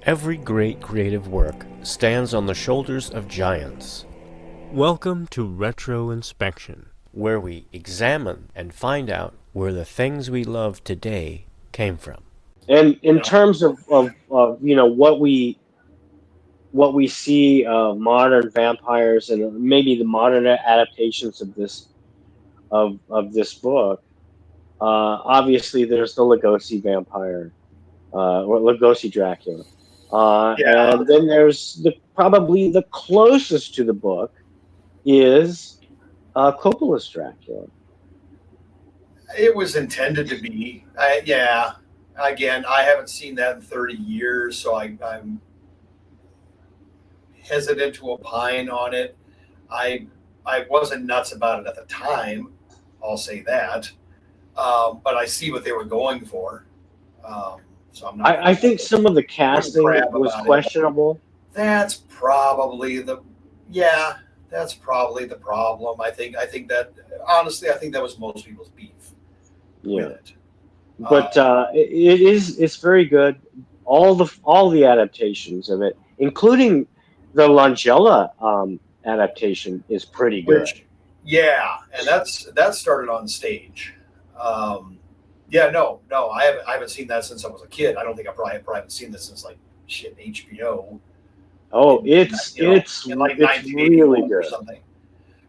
Every great creative work stands on the shoulders of giants. Welcome to RetroInspection, where we examine and find out where the things we love today came from. And in terms of what we see of modern vampires and maybe the modern adaptations of this book, obviously there's the Lugosi vampire, or Lugosi Dracula, Yeah. and then there's probably the closest to the book is Coppola's Dracula. It was intended to be. Yeah. Again, I haven't seen that in 30 years, so I'm hesitant to opine on it. I wasn't nuts about it at the time. I'll say that. But I see what they were going for. So I'm not. I think some of the casting was questionable. That's probably the. Yeah, that's probably the problem. I think that honestly, I think that was most people's beef. Yeah. With it. But it's very good. All the adaptations of it, including the Langella adaptation, is pretty good. Yeah, and that started on stage. Yeah, no, I haven't seen that since I was a kid. I don't think I probably haven't seen this since like HBO. Oh, it's like really good. Or something.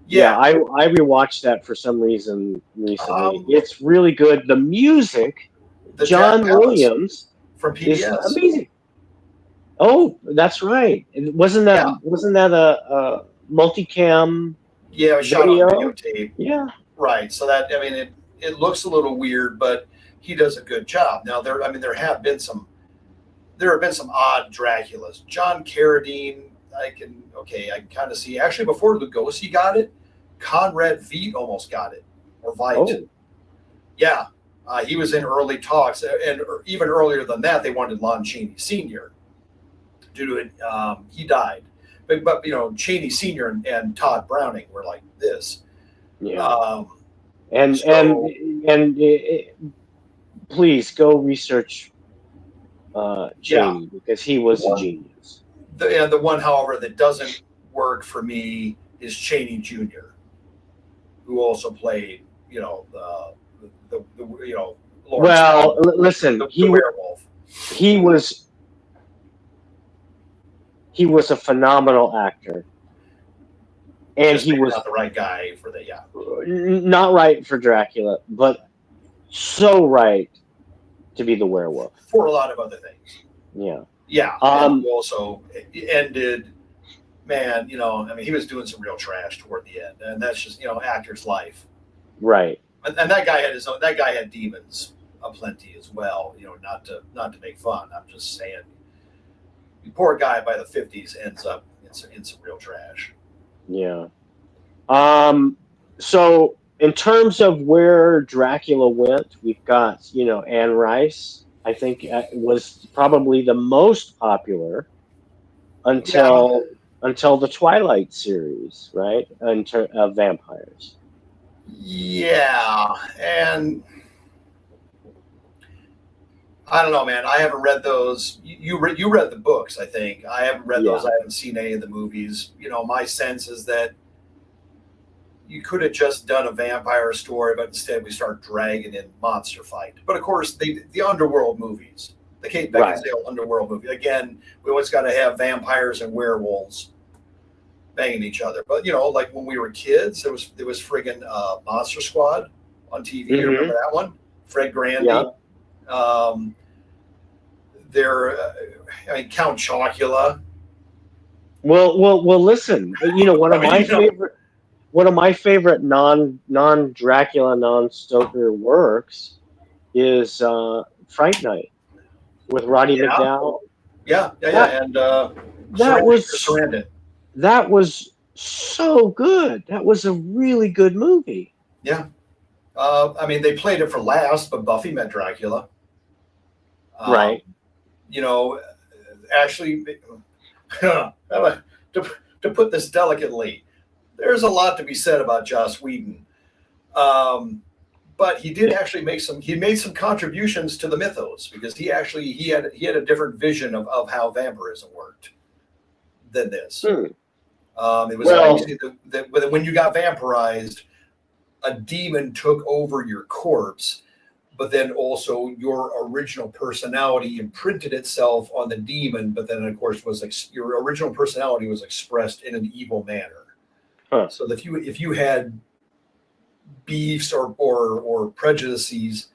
Yeah, I rewatched that for some reason recently. It's really good. The music, John Williams from PBS, is amazing. Oh, that's right. Wasn't that a multicam? Yeah, it was shot on videotape. Yeah, right. So that it looks a little weird, but he does a good job. Now there have been some odd Draculas. John Carradine, I can kind of see. Actually, before Lugosi got it, Conrad Veidt almost got it, or Veidt. Oh. Yeah, he was in early talks, and even earlier than that, they wanted Lon Chaney Sr. Due to it, he died. But Chaney Sr. and Todd Browning were like this. Yeah. Please go research Chaney because he was a genius. The one, however, that doesn't work for me is Chaney Jr., who also played, the Lawrence listen, the werewolf. He was a phenomenal actor, and he was not the right guy for the not right for Dracula, but so right to be the werewolf for a lot of other things. Yeah. And also ended. Man, he was doing some real trash toward the end, and that's just actor's life, right? And that guy had his own. That guy had demons aplenty as well. Not to make fun. I'm just saying, the poor guy by the 50s ends up in some real trash. Yeah. So in terms of where Dracula went, we've got Anne Rice. I think was probably the most popular until the Twilight series, right? Of vampires. Yeah, and I don't know, man. I haven't read those. You read the books, I think. I haven't read those. I haven't seen any of the movies. My sense is that you could have just done a vampire story, but instead we start dragging in monster fight. But of course, the underworld movies, the Kate Beckinsale underworld movie. Again, we always got to have vampires and werewolves banging each other. But like when we were kids, there was friggin' Monster Squad on TV. You remember that one? Fred Grandy. Yeah. Count Chocula. Well. Listen, one of my favorite non Dracula, non Stoker works is Fright Night with Roddy McDowall. Yeah, and that was so good. That was a really good movie. Yeah. They played it for laughs, but Buffy met Dracula. Right. Actually, to put this delicately, there's a lot to be said about Joss Whedon. But he did actually make some. He made some contributions to the mythos because he had a different vision of how vampirism worked than this. It was obviously that when you got vampirized, a demon took over your corpse, but then also your original personality imprinted itself on the demon. But then, of course, your original personality was expressed in an evil manner. Huh. So that if you had beefs or prejudices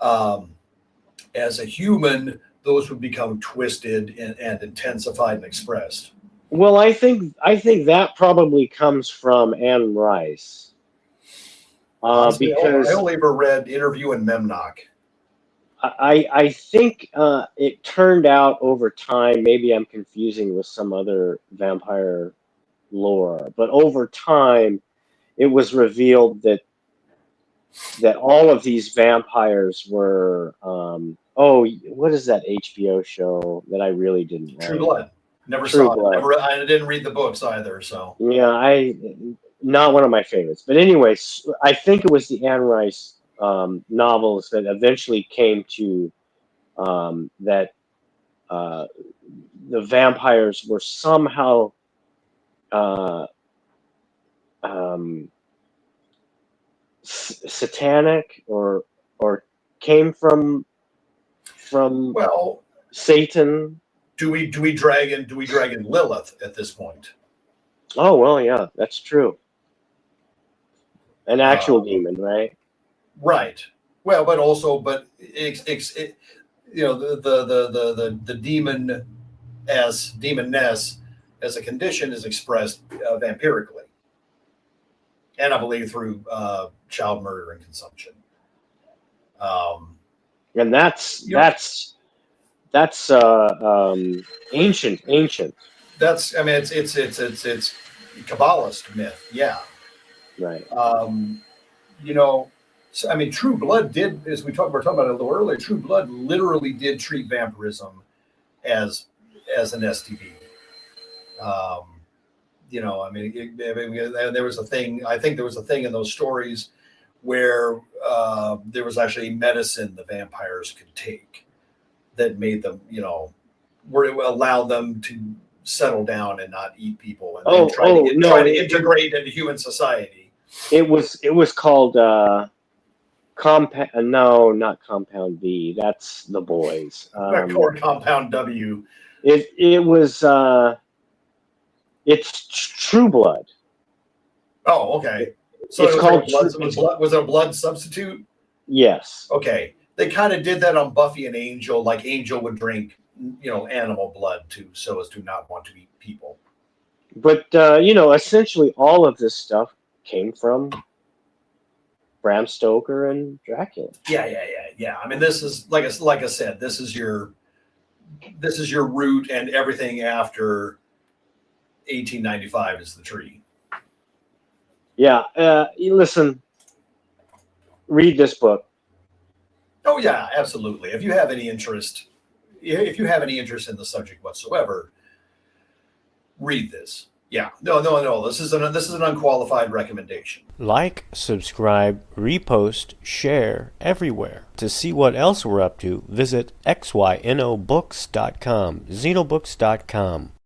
as a human, those would become twisted and intensified and expressed. Well, I think that probably comes from Anne Rice. Honestly, Because I only ever read Interview in Memnoch. I think it turned out over time, maybe I'm confusing with some other vampire lore, but over time it was revealed that all of these vampires were what is that HBO show that I really didn't like? True Blood. Never True saw Blood. it. I didn't read the books either. So yeah, not one of my favorites. But anyways, I think it was the Anne Rice novels that eventually came to that the vampires were somehow satanic or came from Satan. Do we drag in Lilith at this point? Oh well, yeah, that's true. An actual demon, right? Right. Well, but also, the demoness as a condition is expressed vampirically, and I believe through child murder and consumption. And that's ancient. It's Kabbalist myth, yeah. Right. So, I mean, True Blood did, as we were talking about it a little earlier. True Blood literally did treat vampirism as an STD. There was a thing. I think there was a thing in those stories where there was actually medicine the vampires could take that made them, where it allowed them to settle down and not eat people and try to integrate into human society. It was called not Compound B. That's The Boys. Or Compound W. It was it's True Blood. Oh, okay. So it's called was it a blood substitute? Yes. Okay. They kind of did that on Buffy and Angel. Like Angel would drink, animal blood so as to not want to eat people. But essentially all of this stuff came from Bram Stoker and Dracula. Yeah. I mean, this is like I said, this is your root, and everything after 1895 is the tree. Yeah. Listen, read this book. Oh yeah, absolutely. If you have any interest in the subject whatsoever, read this. Yeah. No. This is an unqualified recommendation. Like, subscribe, repost, share everywhere. To see what else we're up to, visit xynobooks.com, xenobooks.com.